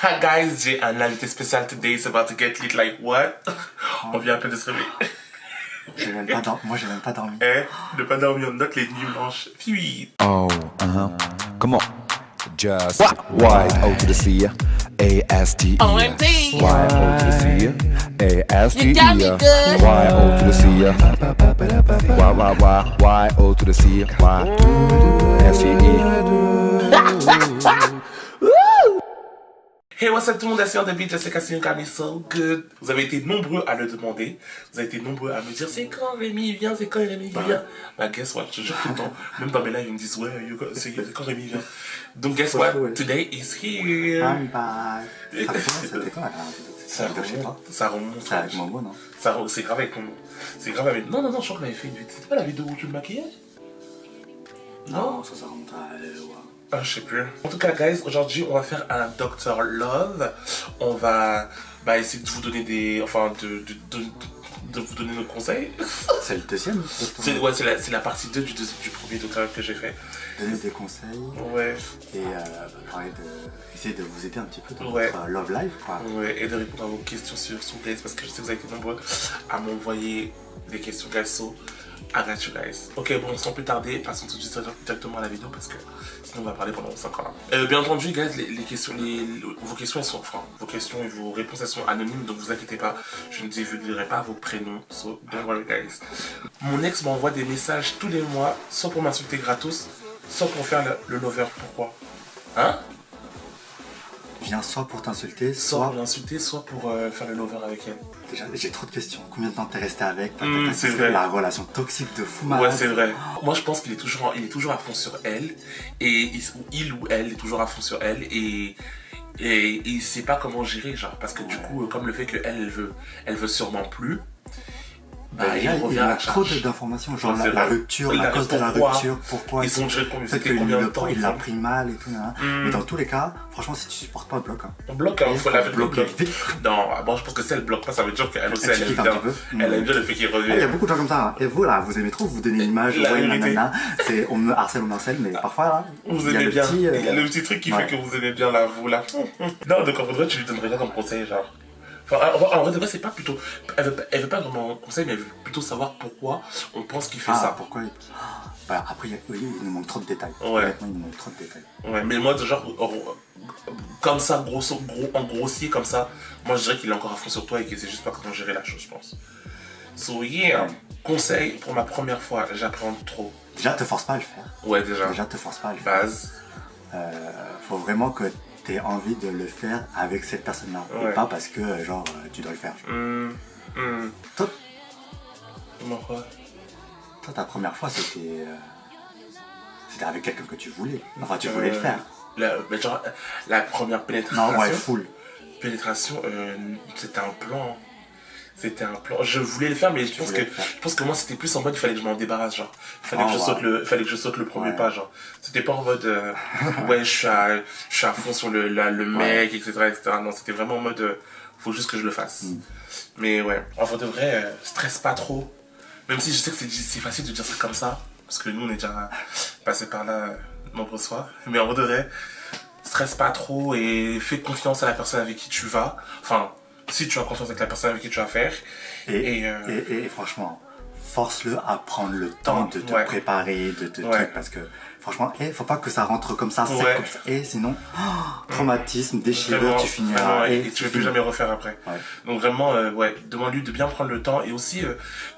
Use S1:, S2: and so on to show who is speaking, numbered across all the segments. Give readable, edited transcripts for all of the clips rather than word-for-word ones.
S1: Guys, j'ai un invité spécial today, it's about to get lit like what? On vient à peine de se réveiller.
S2: Moi, j'ai même pas dormi.
S1: Ne pas dormir, on note les nuits blanches. Puis.
S3: Oh, come on. Just Y-O to the C, A-S-T-E.
S4: OMG.
S3: Y-O to the C, A-S-T-E.
S4: You got me good.
S3: Y-O to the C, Y-O to the C, Y-S-T-E.
S1: Hey, what's up tout le monde, c'est on the beat, Jessica Sinkani, so good. Vous avez été nombreux à le demander. Vous avez été nombreux à me dire, c'est quand Rémi vient, c'est quand Rémi vient. Bah, guess what, je jure tout le temps. Même dans mes lives, ils me disent, ouais, c'est quand Rémi vient. Donc, guess what, today is here.
S2: I'm back. C'était quoi la
S1: Ça remonte.
S2: C'est avec Momo, non?
S1: C'est grave avec Momo. C'est grave avec. Non, je crois qu'on avait fait une vidéo. C'était pas la vidéo où tu le maquillais?
S2: Non, ça remonte à.
S1: Ah, je sais plus. En tout cas, guys, aujourd'hui, on va faire un Dr. Love. On va essayer de vous donner des. Enfin, de vous donner nos conseils.
S2: C'est le deuxième?
S1: C'est la partie 2 du premier Dr. Love que j'ai fait.
S2: Donner des conseils.
S1: Ouais.
S2: Et essayer de vous aider un petit peu dans
S1: Ouais.
S2: votre love life, quoi.
S1: Ouais, et de répondre à vos questions sur Guys, parce que je sais que vous avez été nombreux à m'envoyer des questions, guys. So, I got you guys. Ok, bon, sans plus tarder, passons tout de suite directement à la vidéo parce que sinon on va parler pendant 5 ans là. Bien entendu, guys, vos questions elles sont, enfin, vos questions et vos réponses elles sont anonymes, donc vous inquiétez pas, je ne divulguerai pas vos prénoms, so don't worry, guys. Mon ex m'envoie des messages tous les mois, soit pour m'insulter gratos, soit pour faire le lover. Pourquoi? Hein?
S2: Viens soit pour t'insulter,
S1: Soit pour l'insulter, soit pour faire le lover avec elle.
S2: Déjà, j'ai trop de questions. Combien de temps t'es resté avec?
S1: C'est vrai.
S2: La relation toxique de fou malade.
S1: Ouais, c'est vrai. Moi, je pense qu'il est toujours à fond sur elle. Et il ou elle est toujours à fond sur elle. Et il sait pas comment gérer, genre. Parce que du coup, comme le fait qu'elle elle veut sûrement plus. Bah, il revient à la
S2: trop
S1: charge.
S2: d'informations, genre la rupture, à cause de la rupture, pourquoi
S1: ils sont déjà
S2: peut-être que il l'a pris mal et tout, mais dans tous les cas, franchement, si tu supportes pas, bloque.
S1: On bloque, il faut la bloquer vite. Non, bon, je pense que si elle bloque pas, ça veut dire qu'elle aussi, elle aime bien le fait qu'il revienne.
S2: Il y a beaucoup de gens comme ça, et vous là, vous aimez trop, vous donnez une image, on me harcèle, mais parfois là,
S1: vous aimez bien. Il y a le petit truc qui fait que vous aimez bien là, vous là. Non, donc en vrai, tu lui donnerais quoi comme conseil, genre? Enfin, en vrai de vrai, c'est pas plutôt. Elle veut pas vraiment conseil, mais elle veut plutôt savoir pourquoi on pense qu'il fait ça.
S2: Pourquoi après, il nous manque trop de détails.
S1: Ouais.
S2: Honnêtement, il nous manque trop de détails.
S1: Ouais, mais moi, genre, comme ça, en grossier, comme ça, moi je dirais qu'il est encore à fond sur toi et qu'il sait juste pas comment gérer la chose, je pense. So, yeah, conseil pour ma première fois, j'apprends trop.
S2: Déjà, te force pas à le faire.
S1: Ouais, déjà.
S2: Déjà, te force pas à le faire.
S1: Base.
S2: Faut vraiment que t'aies envie de le faire avec cette personne-là.
S1: Ouais.
S2: Et pas parce que, tu dois le faire. Toi,
S1: Comment quoi?
S2: ta première fois, c'était avec quelqu'un que tu voulais. Enfin, tu voulais le faire.
S1: Mais genre, la première pénétration.
S2: Non, ouais, full.
S1: Pénétration, c'était un plan. C'était un plan. Je voulais le faire, mais je pense que moi c'était plus en mode il fallait que je m'en débarrasse, genre. Fallait que je saute le premier pas, genre. C'était pas en mode ouais, je suis à fond sur le mec, etc., etc. Non, c'était vraiment en mode faut juste que je le fasse. Mais ouais, en vrai de vrai, stresse pas trop. Même si je sais que c'est facile de dire ça comme ça, parce que nous on est déjà passé par là nombreuses fois. Mais en vrai de vrai, stresse pas trop et fais confiance à la personne avec qui tu vas. Enfin, si tu as confiance avec la personne avec qui tu vas faire.
S2: Et franchement, force-le à prendre le temps de te préparer, de trucs, parce que franchement, faut pas que ça rentre comme ça, sec comme ça. Et sinon, traumatisme, déchirure, vraiment, tu finiras.
S1: Et tu ne veux plus jamais refaire après. Ouais. Donc vraiment, demande-lui de bien prendre le temps. Et aussi,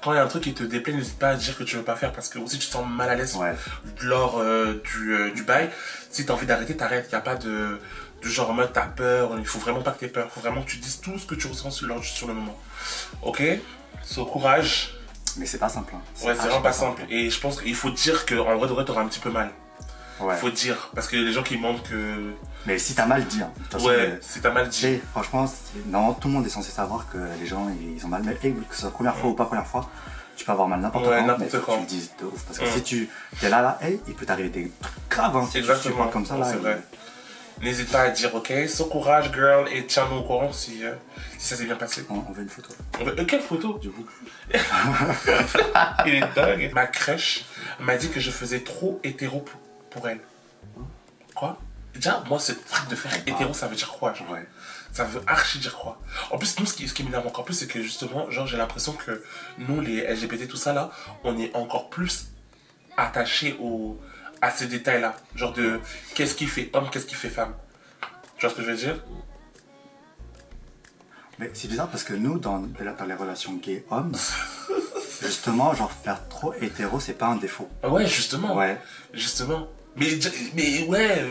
S1: quand il y a un truc qui te déplaît, n'hésite pas à dire que tu veux pas faire, parce que aussi tu te sens mal à l'aise lors du bail. Si tu as envie d'arrêter, t'arrêtes. Il n'y a pas de genre en mode t'as peur, il faut vraiment pas que t'aies peur, il faut vraiment que tu dises tout ce que tu ressens sur le moment. Ok? So, courage.
S2: Mais c'est pas simple. Hein.
S1: Ouais, c'est vraiment pas simple. Et je pense qu'il faut dire qu'en vrai de vrai t'auras un petit peu mal. Ouais. Faut dire, parce que les gens qui mentent que...
S2: Mais si t'as mal, dis. Hein.
S1: Ouais, si t'as mal, dis.
S2: Franchement, non, tout le monde est censé savoir que les gens ils ont mal. Mais que ce soit première fois ou pas première fois, tu peux avoir mal n'importe quand, mais tu le dises de ouf. Parce que si tu es là, il peut t'arriver des trucs graves. Hein, si
S1: exactement.
S2: Tu comme ça, là,
S1: c'est vrai. N'hésite pas à dire ok, so courage girl, et tiens-nous au courant si ça s'est bien passé.
S2: On veut une photo.
S1: Quelle photo?
S2: Du coup.
S1: Il est dingue. Ma crèche m'a dit que je faisais trop hétéro pour elle. Quoi? Déjà, moi, ce truc de faire hétéro, ça veut dire quoi, genre?
S2: Ouais.
S1: Ça veut archi dire quoi? En plus, nous, ce qui m'énerve encore plus, c'est que justement, genre, j'ai l'impression que nous, les LGBT, tout ça, là, on est encore plus attachés à ces détails-là. Genre de qu'est-ce qui fait homme, qu'est-ce qui fait femme. Tu vois ce que je veux dire?
S2: Mais c'est bizarre parce que nous, dans les relations gay-hommes, justement, genre faire trop hétéro, c'est pas un défaut.
S1: Ouais, justement.
S2: Ouais.
S1: Justement. Mais ouais.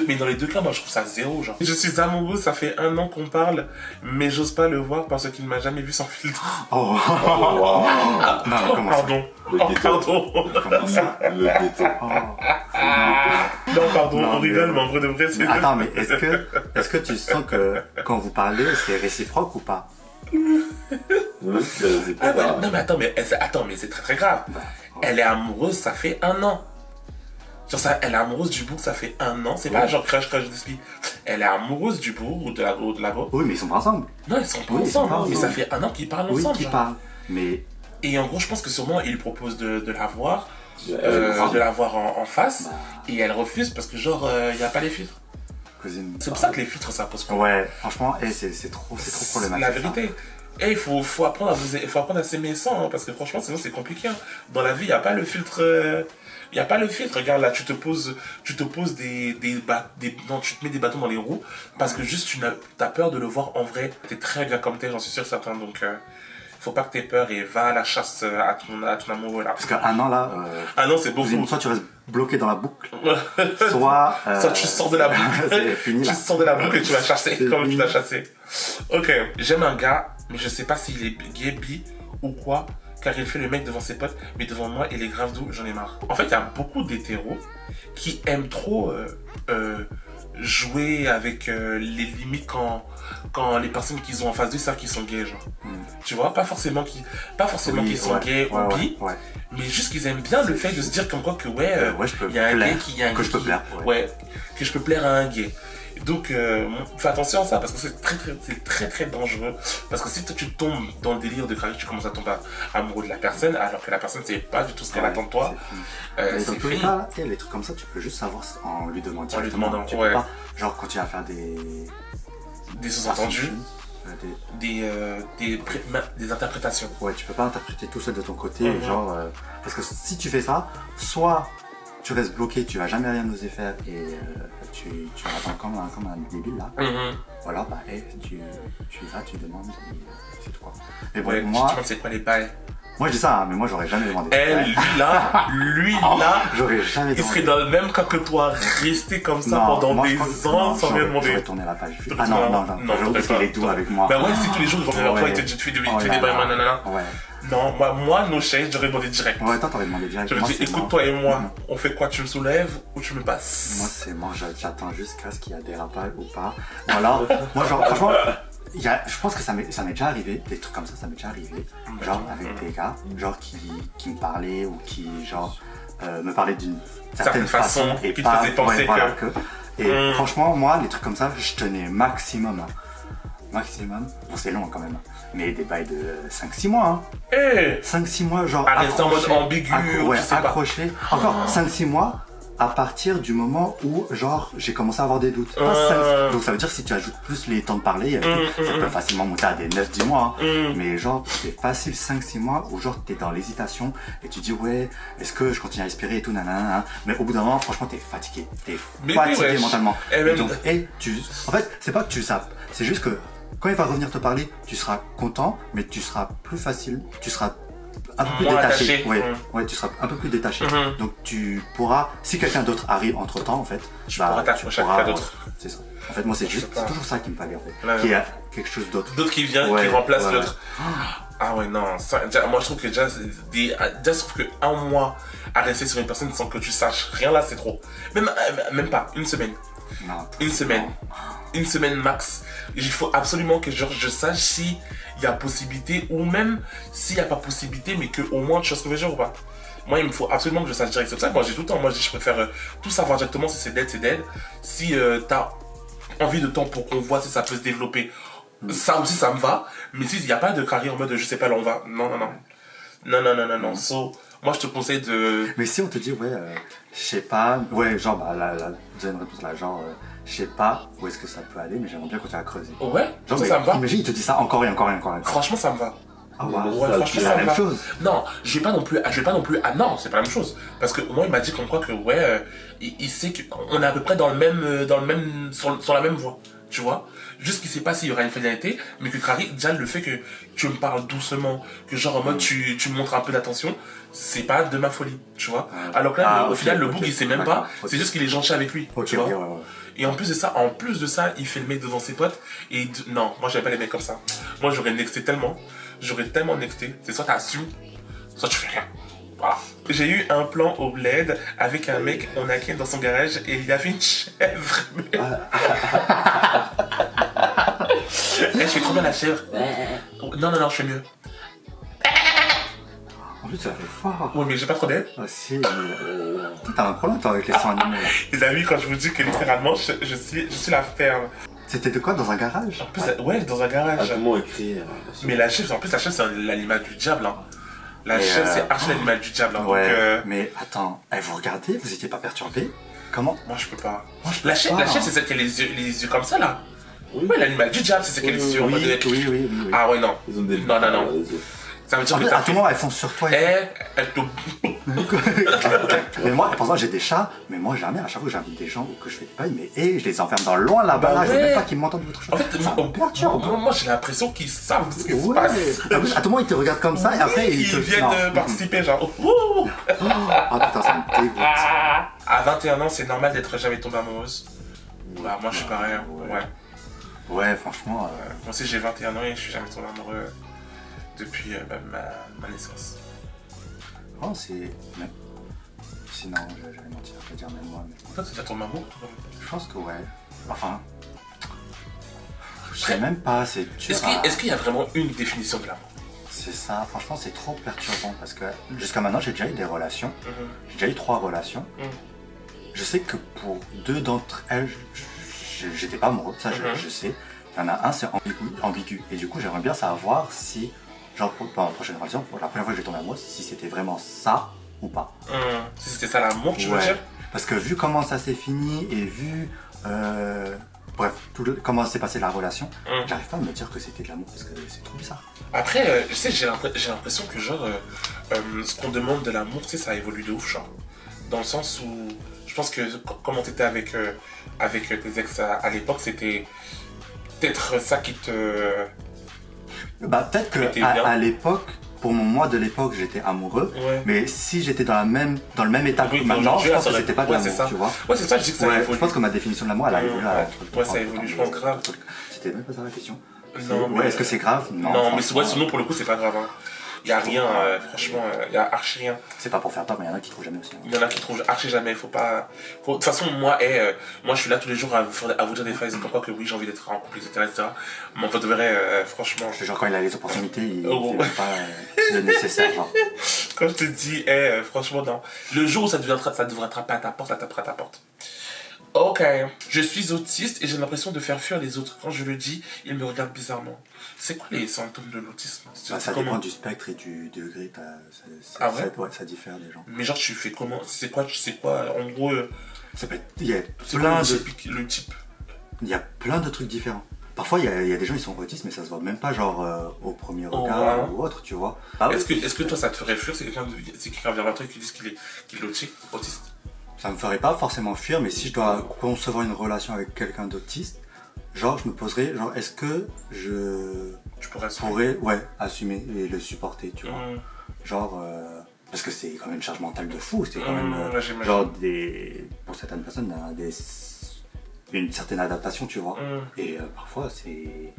S1: Mais dans les deux cas, moi je trouve ça zéro, genre. Je suis amoureux, ça fait 1 an qu'on parle, mais j'ose pas le voir parce qu'il ne m'a jamais vu sans filtre.
S2: Oh,
S4: Wow.
S2: non, comment ça?
S1: Pardon.
S4: Le ghetto.
S1: Pardon.
S2: Comment ça?
S4: Le ghetto.
S1: Non, pardon,
S2: Non,
S1: on rigole, mais en vrai de vrai, c'est...
S2: Attends, mais est-ce que tu sens que quand vous parlez, c'est réciproque ou pas?
S4: C'est
S1: Ah
S4: pas
S1: ouais, non, mais attends, mais c'est très très grave. Elle est amoureuse, ça fait 1 an. Genre ça, elle est amoureuse du bouc, ça fait 1 an. C'est pas genre crush de ski. Elle est amoureuse du bouc ou de la go.
S2: Oui, mais ils sont pas ensemble.
S1: Non, ils sont pas
S2: Oui, ils sont
S1: ensemble.
S2: pas
S1: Mais
S2: ensemble.
S1: ça fait 1 an qu'ils parlent
S2: Oui,
S1: ensemble.
S2: qui
S1: genre.
S2: parlent. Mais
S1: Et en gros, je pense que sûrement, il lui propose de la voir.
S4: grave.
S1: De la voir en face. Et elle refuse parce que genre, il n'y a pas les filtres.
S2: cousine.
S1: C'est pour ça que les filtres, ça pose problème.
S2: Ouais, franchement, c'est trop problématique.
S1: La vérité. Et il faut apprendre à s'aimer sans, hein, parce que franchement, sinon c'est compliqué. Hein. Dans la vie, il n'y a pas le filtre. Il n'y a pas le filtre. Regarde là, tu te poses non, tu te mets des bâtons dans les roues parce que juste tu as peur de le voir en vrai. T'es très bien comme t'es, j'en suis sûr certain. Donc, faut pas que t'aies peur et va à la chasse à ton amoureux là.
S2: Parce qu'un an là,
S1: Ah non, c'est
S2: cousine,
S1: beaucoup.
S2: soit tu restes bloqué dans la boucle, soit.
S1: Soit tu sors de la boucle.
S2: c'est fini
S1: Tu
S2: là.
S1: sors de la boucle et tu vas chasser
S2: C'est
S1: comme tu
S2: fini.
S1: l'as chassé. Ok, j'aime un gars, mais je sais pas s'il est gay, bi ou quoi, car il fait le mec devant ses potes, mais devant moi, il est grave doux, j'en ai marre. En fait, il y a beaucoup d'hétéros qui aiment trop jouer avec les limites quand les personnes qu'ils ont en face d'eux savent qu'ils sont gays, genre. Tu vois, pas forcément qu'ils sont gays ou bi,
S2: ouais.
S1: mais juste qu'ils aiment bien le fait de se dire comme quoi que
S2: Ouais, je peux
S1: il y a un
S2: plaire,
S1: gay qui y a un
S2: que
S1: gay
S2: je peux
S1: qui-
S2: plaire,
S1: ouais, que je peux plaire à un gay. Donc fais attention à ça parce que c'est très dangereux, parce que si toi tu tombes dans le délire de craquer, tu commences à tomber amoureux de la personne alors que la personne c'est pas du tout ce qu'elle attend de toi,
S2: Mais dans
S1: c'est
S2: tous les
S1: fini.
S2: cas, les trucs comme ça, tu peux juste savoir en lui demandant
S1: En lui
S2: directement.
S1: demandant,
S2: Tu
S1: ouais.
S2: peux pas, genre quand tu vas faire
S1: Des sous-entendus,
S2: des-
S1: des interprétations.
S2: Ouais, tu peux pas interpréter tout seul de ton côté,
S1: Mhm.
S2: genre, parce que si tu fais ça, soit tu restes bloqué, tu vas jamais rien oser faire et tu attends comme un débile là. Ou alors, bah, tu y vas, tu demandes et c'est tout quoi. Mais bon,
S1: Ouais, tu te
S2: moi
S1: demandes c'est quoi les bails.
S2: je dis ça, hein, mais moi j'aurais jamais demandé.
S1: Elle, lui là,
S2: J'aurais jamais
S1: il
S2: demandé.
S1: serait dans le même cas que toi, resté comme ça
S2: Non,
S1: pendant
S2: moi, je
S1: des
S2: pense que
S1: ans
S2: non,
S1: sans rien demander.
S2: J'aurais tourné la page.
S1: T'aurais
S2: Ah non,
S1: tourné
S2: non,
S1: la-
S2: non,
S1: non,
S2: j'avoue
S1: t'aurais
S2: qu'il
S1: pas.
S2: est doux avec moi.
S1: Bah ouais, si tous les jours ils reviennent vers toi et te disent tu fais des bails, nanana.
S2: Ouais.
S1: Non, moi, no shade, j'aurais demandé direct.
S2: Ouais, toi t'aurais demandé direct.
S1: J'aurais
S2: Moi,
S1: dit,
S2: c'est
S1: écoute,
S2: mort.
S1: toi et moi, on fait quoi? Tu me soulèves ou tu me passes?
S2: Moi c'est mort, j'attends jusqu'à ce qu'il y a des dérapage ou pas. Ou alors, moi genre franchement, je pense que ça m'est déjà arrivé, des trucs comme ça m'est déjà arrivé. Genre avec des gars, genre qui me parlaient ou qui genre me parlaient d'une certaine façon et
S1: qui te
S2: pas
S1: faisait penser
S2: voilà,
S1: que-
S2: Et franchement, moi les trucs comme ça, je tenais maximum. Bon c'est long quand même. Mais des bails de 5-6 mois. Hein.
S1: Eh!
S2: 5-6 mois, genre.
S1: À rester en mode
S2: accroché,
S1: ambigu,
S2: ouais,
S1: tu sais pas.
S2: accroché. Encore 5-6 mois à partir du moment où, genre, j'ai commencé à avoir des doutes. Pas 5. Donc ça veut dire que si tu ajoutes plus les temps de parler, ça peut facilement monter à des 9-10 mois. Hein. Mais genre, c'est facile 5-6 mois où, genre, t'es dans l'hésitation et tu dis, ouais, est-ce que je continue à respirer et tout, nanana. Mais au bout d'un moment, franchement, t'es fatigué. T'es
S1: Mais
S2: fatigué
S1: oui, ouais.
S2: mentalement.
S1: Et même-
S2: donc, en fait, c'est pas que tu zappes. C'est juste que quand il va revenir te parler, tu seras content, mais tu seras plus facile, tu seras un peu plus
S1: Moins
S2: détaché.
S1: attaché.
S2: Ouais, tu seras un peu plus détaché.
S1: Mhm.
S2: Donc tu pourras, si quelqu'un d'autre arrive entre temps, en fait,
S1: Tu pourras t'accrocher à quelqu'un d'autre.
S2: C'est ça. En fait, moi, c'est
S1: sais pas.
S2: toujours ça qui me fallait, en fait.
S1: Ouais.
S2: Qu'il y a quelque chose d'autre.
S1: D'autres qui viennent,
S2: Ouais,
S1: qui remplacent
S2: ouais.
S1: l'autre. Ah ouais, non. Moi, je trouve que déjà, je trouve que 1 mois à rester sur une personne sans que tu saches rien là, c'est trop. Même pas, 1 semaine.
S2: Non,
S1: Une semaine. Une semaine max. Il faut absolument que genre, je sache s'il y a possibilité ou même s'il n'y a pas possibilité, mais que au moins tu vois ce que je veux dire ou pas. Moi, il me faut absolument que je sache direct. C'est pour ça que moi, j'ai tout le temps. Moi, je préfère tout savoir directement. Si c'est dead, c'est dead. Si t'as envie de temps pour qu'on voit si ça peut se développer, ça aussi, ça me va. Mais s'il n'y a pas de carrière en mode je sais pas, là, on va. Non. So, moi je te conseille de...
S2: Mais si on te dit, ouais, je sais pas, ouais, genre, bah, la deuxième réponse là, genre, je sais pas où est-ce que ça peut aller, mais j'aimerais bien continuer à creuser.
S1: Ouais,
S2: genre,
S1: ça me va.
S2: Imagine, il te dit ça encore et encore et encore.
S1: Franchement, ça me va.
S2: Ah ouais,
S1: Ouais, franchement,
S2: c'est la même chose.
S1: Non, je vais pas non plus. Ah non, c'est pas la même chose. Parce que moi, il m'a dit comme quoi que ouais, il sait qu'on est à peu près dans le même, sur la même voie. Tu vois. Juste qu'il sait pas s'il y aura une finalité, mais que Carrie, déjà le fait que tu me parles doucement, que genre en mode tu me montres un peu d'attention, c'est pas de ma folie, tu vois. Alors que là, au final, le bouc il sait même pas. C'est juste qu'il est gentil avec lui, tu vois. Et en plus de ça, il fait le mec devant ses potes. Et non, moi j'aime pas les mecs comme ça. Moi j'aurais nexté tellement. C'est soit t'assumes, soit tu fais rien. Voilà. J'ai eu un plan au bled avec un mec, on a ken dans son garage et il y avait une chèvre. Je fais trop bien la chèvre. Non, je fais mieux.
S2: En plus, ça fait fort.
S1: Oui, mais j'ai pas trop d'aide.
S2: Ah si, t'as un problème toi avec les sons animaux.
S1: Les amis, quand je vous dis que littéralement, je suis la ferme.
S2: C'était de quoi, dans un garage?
S1: En plus, ouais, dans un garage.
S4: Comment écrire?
S1: Mais la chèvre, en plus, la chèvre, c'est l'animal du diable. Hein. La chèvre, c'est archi l'animal du diable. Hein.
S2: Ouais,
S1: donc,
S2: mais attends, vous regardez, vous étiez pas perturbé? Comment?
S1: Moi, je peux pas. La chèvre, c'est celle qui a les yeux comme ça, là. Oui, ouais, l'animal du diable, c'est celle qui a les yeux en mode...
S2: Oui.
S1: Ah ouais, non.
S4: Ils ont des...
S1: Non. Ça veut dire que
S2: à tout moment, elles font sur toi.
S1: Elle te...
S2: Mais moi, pourtant j'ai des chats, mais moi jamais, à chaque fois que j'invite des gens ou que je fais des pailles, mais je les enferme dans loin là-bas, je veux même pas qu'ils m'entendent votre chat.
S1: En fait, moi j'ai l'impression qu'ils savent ce qui se passe.
S2: À tout moment, ils te regardent comme ça et après
S1: ils viennent participer, genre.
S2: Ah putain, ça me dégoûte.
S1: À 21 ans, c'est normal d'être jamais tombée amoureuse. Bah, moi je suis pareil.
S2: Ouais, franchement.
S1: Moi aussi j'ai 21 ans et je suis jamais tombé amoureux depuis ma naissance.
S2: Oh, c'est. Sinon, j'allais mentir, je vais dire même moi. Mais...
S1: Toi, tu déjà tombé amoureux, toi?
S2: Je pense que ouais. Enfin. Je sais même pas, c'est dur.
S1: Est-ce qu'il y a vraiment une définition de l'amour?
S2: C'est ça, franchement, c'est trop perturbant parce que jusqu'à maintenant, j'ai déjà eu des relations. J'ai déjà eu 3 relations. Je sais que pour 2 d'entre elles, j'étais pas amoureux, ça je sais. Il y en a un, c'est ambigu. Et du coup, j'aimerais bien savoir si, genre pour la prochaine relation, pour la première fois que j'ai tombé amoureux, si c'était vraiment ça ou pas.
S1: Si c'était ça l'amour, tu veux dire?
S2: Parce que vu comment ça s'est fini et vu, bref, comment s'est passée la relation, j'arrive pas à me dire que c'était de l'amour parce que c'est trop bizarre.
S1: Après, tu sais, j'ai l'impression que genre, ce qu'on demande de l'amour, tu sais, ça évolue de ouf, genre. Dans le sens où, je pense que comment t'étais avec tes ex à l'époque, c'était peut-être ça qui te...
S2: Bah peut-être que à l'époque, pour moi de l'époque, j'étais amoureux, mais si j'étais dans le même état que maintenant, je pense que c'était pas de l'amour, tu vois.
S1: Ouais, c'est ça, je dis que ça évolue.
S2: Je pense que ma définition de l'amour, elle a évolué.
S1: Ouais, ça évolue, je pense grave.
S2: C'était même pas ça la question.
S1: Non, mais...
S2: est-ce que c'est grave?
S1: Non, mais sinon pour le coup, c'est pas grave. Hein. Y a rien, franchement, y a archi rien.
S2: C'est pas pour faire peur, mais y en a qui trouvent jamais aussi.
S1: Il y en a qui trouvent archi jamais, faut pas... De toute façon, moi, je suis là tous les jours à vous dire des phrases comme quoi que oui, j'ai envie d'être en couple, etc. Mais en fait, de vrai, franchement...
S2: Genre quand il a les opportunités, il fait pas le nécessaire, genre.
S1: Quand je te dis, franchement, non. Le jour où ça devrait attraper à ta porte, ça tapera à ta porte. Ok, je suis autiste et j'ai l'impression de faire fuir les autres. Quand je le dis, ils me regardent bizarrement. C'est quoi les symptômes de l'autisme?
S2: Ça dépend du spectre et du degré. Ça diffère des gens.
S1: Mais genre, tu fais comment? C'est quoi en gros?
S2: Il y a plein de...
S1: Le type.
S2: Il y a plein de trucs différents. Parfois, il y a des gens qui sont autistes, mais ça se voit même pas genre au premier regard ou autre, tu vois.
S1: Est-ce que toi, ça te ferait fuir si quelqu'un vient vers toi et qu'il dit qu'il est autiste?
S2: Ça me ferait pas forcément fuir, mais si je dois concevoir une relation avec quelqu'un d'autiste, genre je me poserais, genre est-ce que
S1: tu pourrais
S2: assumer et le supporter, tu vois. Genre, parce que c'est quand même une charge mentale de fou, c'est quand même, genre pour certaines personnes, une certaine adaptation, tu vois. Et parfois c'est...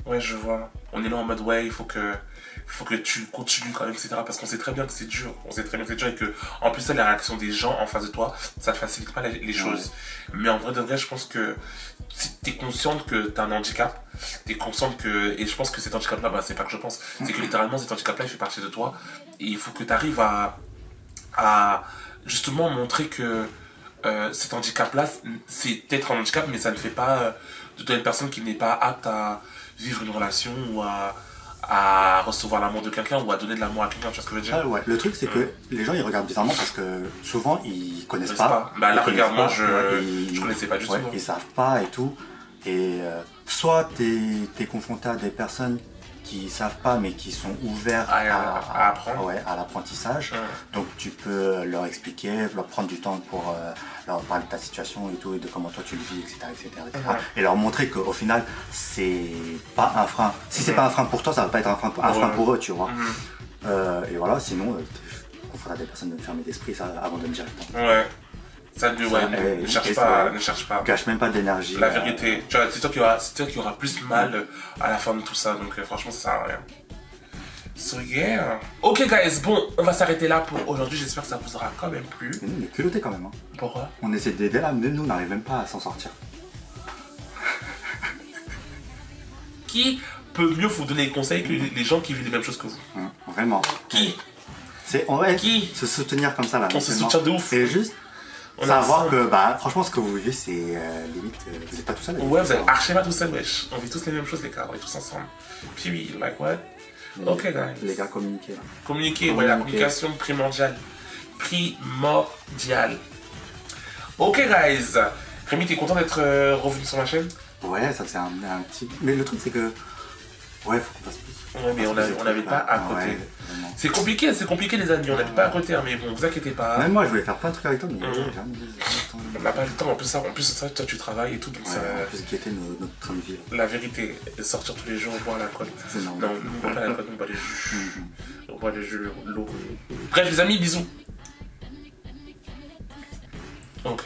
S1: Ouais, je vois. On est là en mode, il faut que tu continues quand même, etc. Parce qu'on sait très bien que c'est dur. On sait très bien que c'est dur et que, en plus, ça, la réaction des gens en face de toi, ça ne facilite pas les choses. Mais en vrai de vrai, je pense que si t'es consciente que t'as un handicap, t'es consciente que, et je pense que cet handicap-là, c'est pas que je pense, c'est que littéralement, cet handicap-là, il fait partie de toi. Et il faut que t'arrives à justement montrer que cet handicap-là, c'est peut-être un handicap, mais ça ne fait pas de toi une personne qui n'est pas apte à vivre une relation ou à à recevoir l'amour de quelqu'un ou à donner de l'amour à quelqu'un, tu vois ce que je veux dire?
S2: Ah ouais, le truc c'est que les gens ils regardent bizarrement parce que souvent ils connaissent pas.
S1: Bah là, regarde, moi
S2: je
S1: connaissais pas du tout.
S2: Ouais, ils savent pas et tout. Et soit t'es confronté à des personnes qui savent pas mais qui sont ouverts
S1: à apprendre.
S2: Ouais, à l'apprentissage. Donc tu peux leur expliquer, leur prendre du temps pour leur parler de ta situation et tout, et de comment toi tu le vis, etc. Et leur montrer qu'au final, c'est pas un frein. Si c'est pas un frein pour toi, ça va pas être un frein pour eux, tu vois. Et voilà, sinon, confronté à des personnes de fermer d'esprit, ça abandonne directement.
S1: Ouais. Ça ne cherche pas.
S2: Gâche même pas d'énergie.
S1: La vérité, tu vois, c'est toi qui aura plus mal à la fin de tout ça, donc franchement ça sert à rien. So yeah. Ok guys, bon, on va s'arrêter là pour aujourd'hui, j'espère que ça vous aura quand même plu.
S2: Mais nous on est culottés quand même. Hein.
S1: Pourquoi?
S2: On essaie d'aider là, mais nous on n'arrive même pas à s'en sortir.
S1: Qui peut mieux vous donner des conseils que les gens qui vivent les mêmes choses que vous?
S2: Vraiment.
S1: Qui?
S2: C'est se soutenir comme ça là.
S1: On se soutient de ouf.
S2: Et juste savoir que franchement ce que vous vivez c'est limite vous n'êtes pas tout seul.
S1: Ouais, vous êtes archi pas tout seul, wesh. On vit tous les mêmes choses les gars, on est tous ensemble. Puis oui, like what? Ok guys.
S2: Les gars communiquez là.
S1: Communiquer, ouais, la communication primordiale. Ok guys. Rémi, t'es content d'être revenu sur ma chaîne?
S2: Ouais, ça faisait un petit... Mais le truc c'est que... Ouais, faut qu'on fasse plus.
S1: Ouais, mais on n'avait pas à côté. Ouais, c'est compliqué les amis, on n'avait pas à côté, hein, mais bon, vous inquiétez pas.
S2: Même moi, je voulais faire plein de trucs avec toi, mais
S1: on n'a pas le temps. En plus, ça, toi, tu travailles et tout, donc ça...
S2: En plus, guetter notre train de vie.
S1: La vérité, sortir tous les jours, boire la colle. Non, on ne boit pas la colle, on boit des jus. On boit des jus, l'eau. Bref, les amis, bisous. Ok.